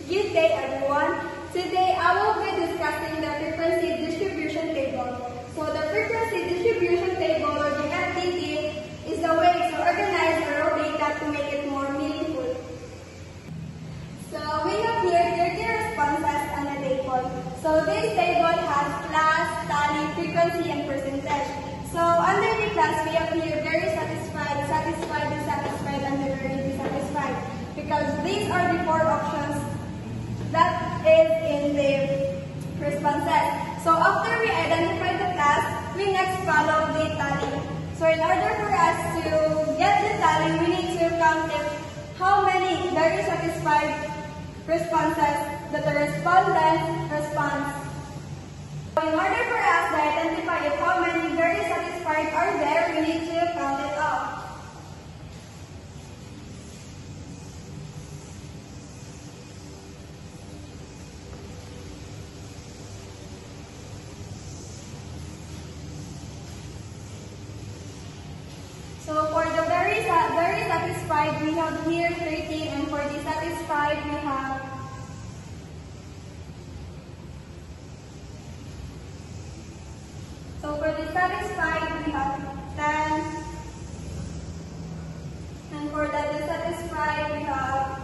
Good day everyone. Today I will be discussing the frequency distribution table. So the frequency distribution table, or the FDT, is the way to organize our data to make it more meaningful. So we have here 30 responses on the table. So this table has class, tally, frequency, and percentage. So under the class, we have here very satisfied, satisfied, dissatisfied, and very dissatisfied, because these are the 4 options that is in the responses. So after we identify the class, we next follow the tally. So in order for us to get the tally, we need to count how many very satisfied responses that the respondent responds. So in order for us to identify how many very satisfied are there, we need to count it out. So for the very satisfied, we have here 13, and for the satisfied, we have we have 10, and for the dissatisfied, we have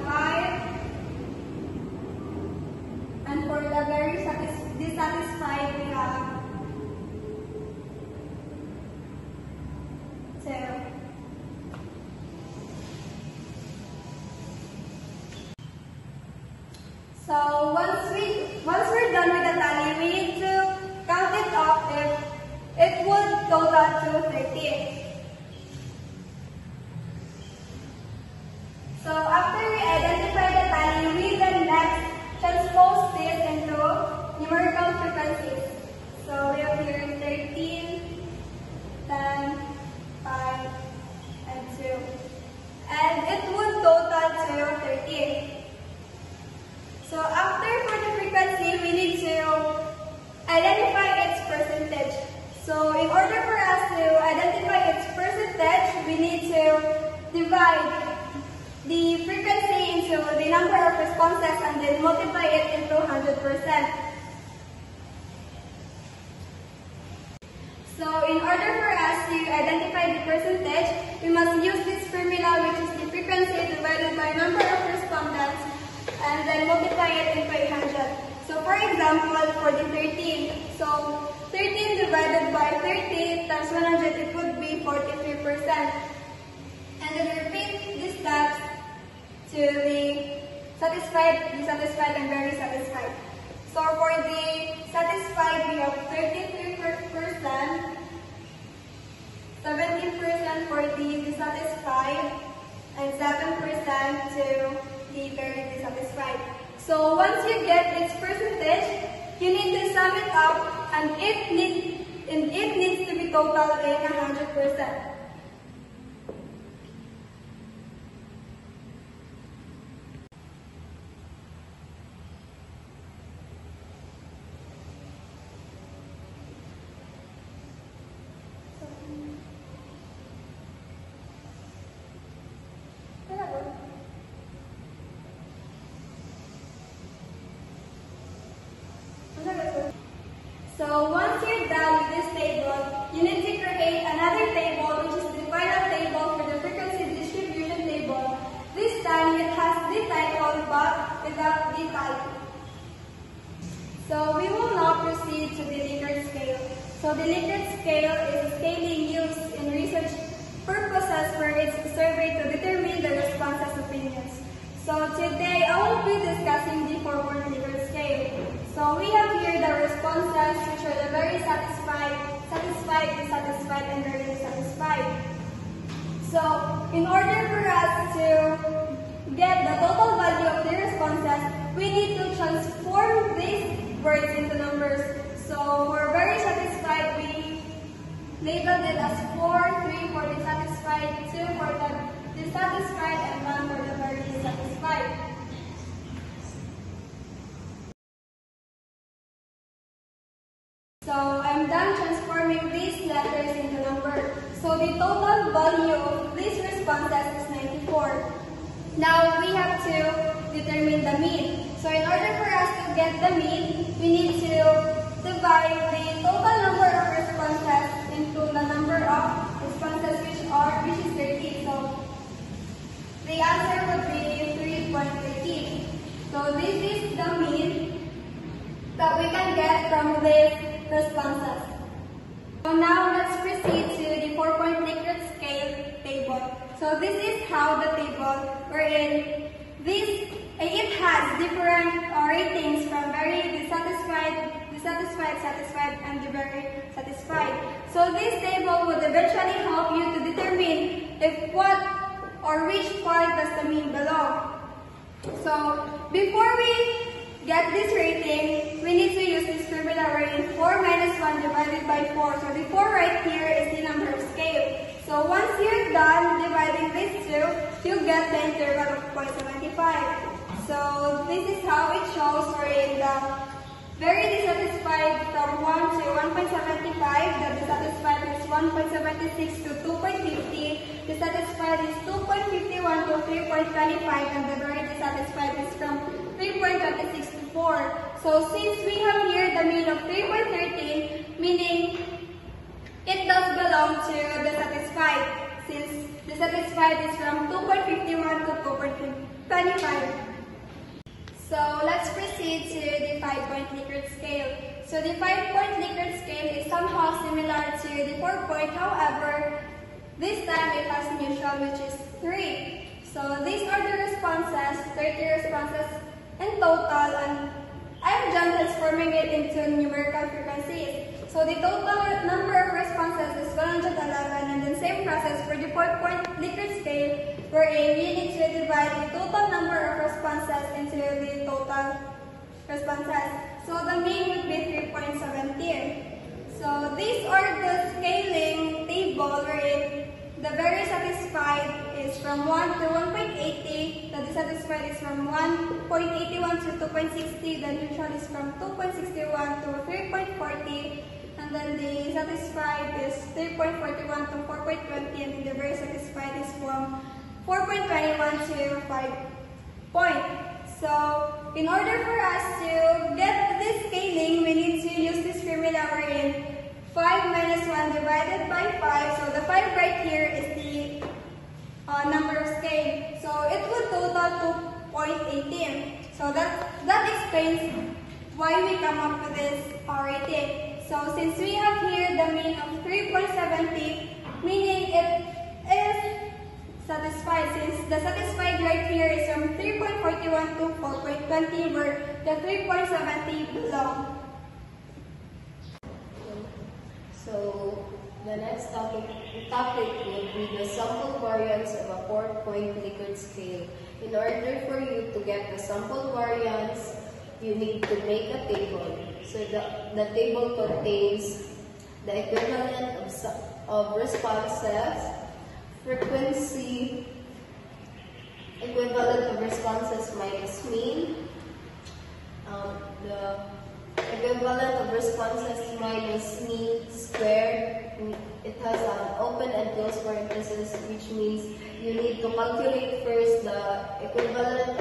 5, and for the very dissatisfied, we have 2. So once we're done with the tally, we need to count it up if it would total to 30. So after we identify the tally, we then next transpose this into numerical frequencies. So we have here 13, 10, 5, and 2. And it would total to 13. So after for the frequency, we need to identify its percentage. So in order for us to identify its percentage, we need to divide the frequency into the number of responses and then multiply it into 100%. So in order for us to identify the percentage, we must use this formula, which is the frequency divided by number of respondents, and then multiply it into 100. So for example, for the 13, so 13 divided by 30 times 100, it would be 43%. And then repeat this steps to the satisfied, dissatisfied, and very satisfied. So for the satisfied, we have 33%, 17% for the dissatisfied, and 7% to the very dissatisfied. So once you get its percentage, you need to sum it up, and it needs to be total in 100%. So once you're done with this table, you need to create another table, which is the final table for the frequency distribution table. This time it has the title but without the tally. So we will now proceed to the Likert scale. So the Likert scale is a scaling used in research purposes where it's a survey to determine the responses' opinions. So today I will be discussing the 4-point Likert scale. So we have here the responses, which are the very satisfied, satisfied, dissatisfied, and very dissatisfied. So in order for us to get the total value of the responses, we need to transform these words into numbers. So for very satisfied, we labeled it as 4, 3 for the satisfied, 2 for the dissatisfied, and 1 for the very dissatisfied. So I'm done transforming these letters into number. So the total value of these responses is 94. Now we have to determine the mean. So in order for us to get the mean, we need to divide the total number of responses into the number of responses which is 30. So the answer would be 3.13. So this is the mean that we can get from these responses. So now let's proceed to the 4-point Likert scale table. So this is how the table wherein it has different ratings from very dissatisfied, satisfied, and the very satisfied. So this table would eventually help you to determine if what or which part does the mean belong. So before we get this rating, we need to use this formula wherein 4 minus 1 divided by 4. So the 4 right here is the number of scale. So once you're done dividing these two, you get the interval of 0.75. So this is how it shows wherein the very dissatisfied from 1 to 1.75, the dissatisfied is 1.76 to 2.50, dissatisfied is 2.51 to 3.25, and the very dissatisfied is from 3.26 to 4. So since we have here the mean of 3.13, meaning it does belong to the satisfied, since the satisfied is from 2.51 to 2.25. So let's proceed to the 5-point Likert scale. So the 5-point Likert scale is somehow similar to the 4-point, however, this time it has neutral, which is 3. So these are the responses, 30 responses in total, and I'm just transforming it into numerical frequencies. So the total number of responses is 111, and then same process for the 4-point Likert scale, wherein you need to divide the total number of responses into the total responses. So the mean would be 3.17. So these are the scaling table wherein the very satisfied is from 1 to 1.80, the dissatisfied is from 1.81 to 2.60, the neutral is from 2.61 to 3.40, and then the satisfied is 3.41 to 4.20, and the very satisfied is from 4.21 to 5 point. So in order for us to get this scaling, we need to use this formula wherein 5 minus 1 divided by 5. So the 5 right here is the number of scale. So it would total 2.18. So that explains why we come up with this rating. So since we have here the mean of 3.70, meaning it is satisfied, since the satisfied right here is from 3.41 to 4.20, where the 3.70 belong. So the next topic would be the sample variance of a 4-point Likert scale. In order for you to get the sample variance, you need to make a table. So the table contains the equivalent of responses, frequency, equivalent of responses minus mean, the equivalent of responses minus mean squared. It has an open and closed parenthesis, which means you need to calculate first the equivalent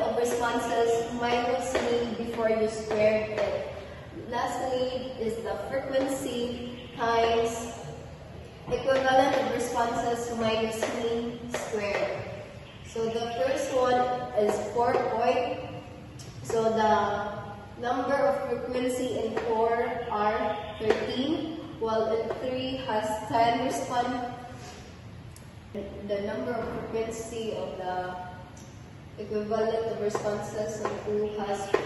of responses minus mean before you square it. Lastly is the frequency times equivalent of responses minus mean squared. So the first one is 4 point. So the number of frequency in 4 are 13, while in 3 has 10 response. The number of frequency of the equivalent of responses in 2 has 5,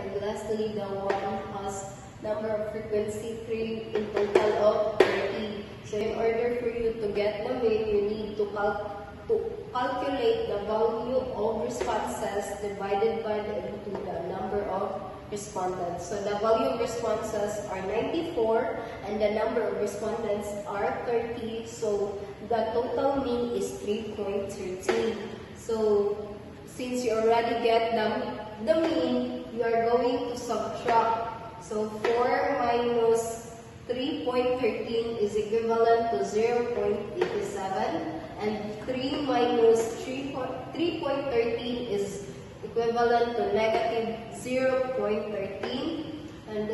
and lastly the 1 has number of frequency 3 in total of 30. So in order for you to get the mean, you need to calculate the value of responses divided by into the number of respondents. So the value of responses are 94 and the number of respondents are 30. So the total mean is 3.13. So since you already get the mean, you are going to subtract So 4 minus 3.13 is equivalent to 0.87, and 3 minus 3.13 is equivalent to negative 0.13, and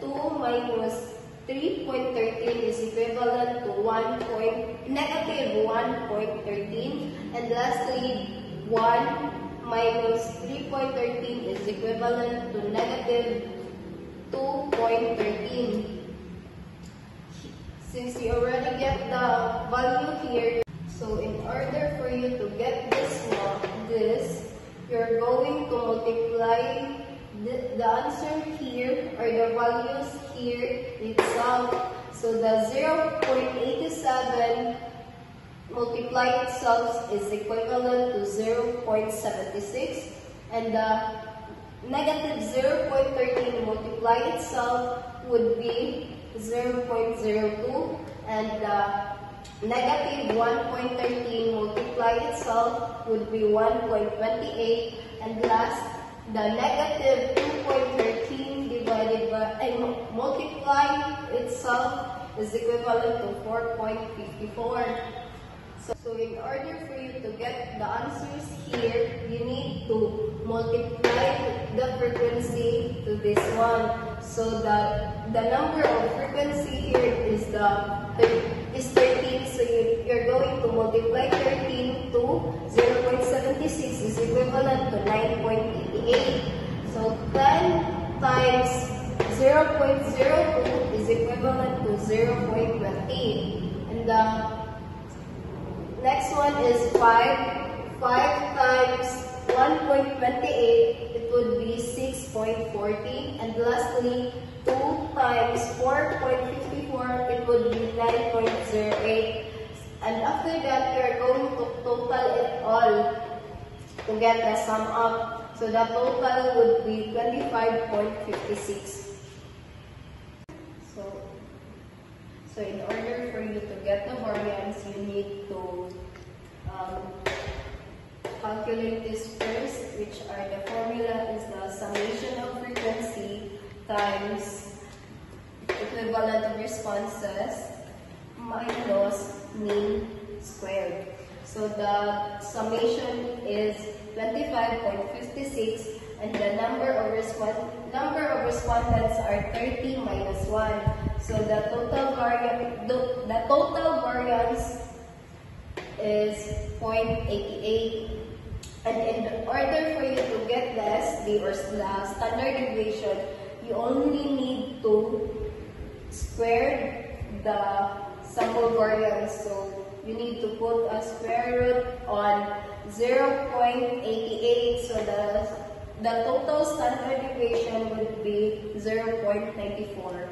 2 minus 3.13 is equivalent to negative 1.13, and lastly 1 minus 3.13 is equivalent to negative 2.13. Since you already get the value here, so in order for you to get this, you're going to multiply the answer here, or the values here itself. So the 0.87 multiply itself is equivalent to 0.76, and the negative 0.13 multiply itself would be 0.02, and the negative 1.13 multiply itself would be 1.28, and last, the negative 2.13 divided by multiply itself is equivalent to 4.54. So in order for you to get the answers here, you need to multiply the frequency to this one. So that the number of frequency here is 13. So you're going to multiply 13 to 0.76 is equivalent to 9.88. So 10 times 0.02 is equivalent to 0.28. And the next one is 5. 5 times 1.28, it would be 6.40. And lastly, 2 times 4.54, it would be 9.08. And after that, you are going to total it all to get the sum up. So the total would be 25.56. So in order for you to get the variance, you need to calculate this first, which are the formula is the summation of frequency times equivalent of responses minus mean squared. So the summation is 25.56, and the number of respondents are 30 minus 1. So the total variance is 0.88. And in order for you to get the SD, or the standard deviation, you only need to square the sample variance. So you need to put a square root on 0.88. So the total standard deviation would be 0.94.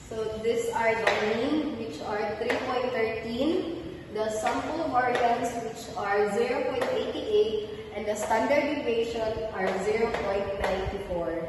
So these are the mean, which are 3.13. The sample variance, which are 0.88, and the standard deviation are 0.94.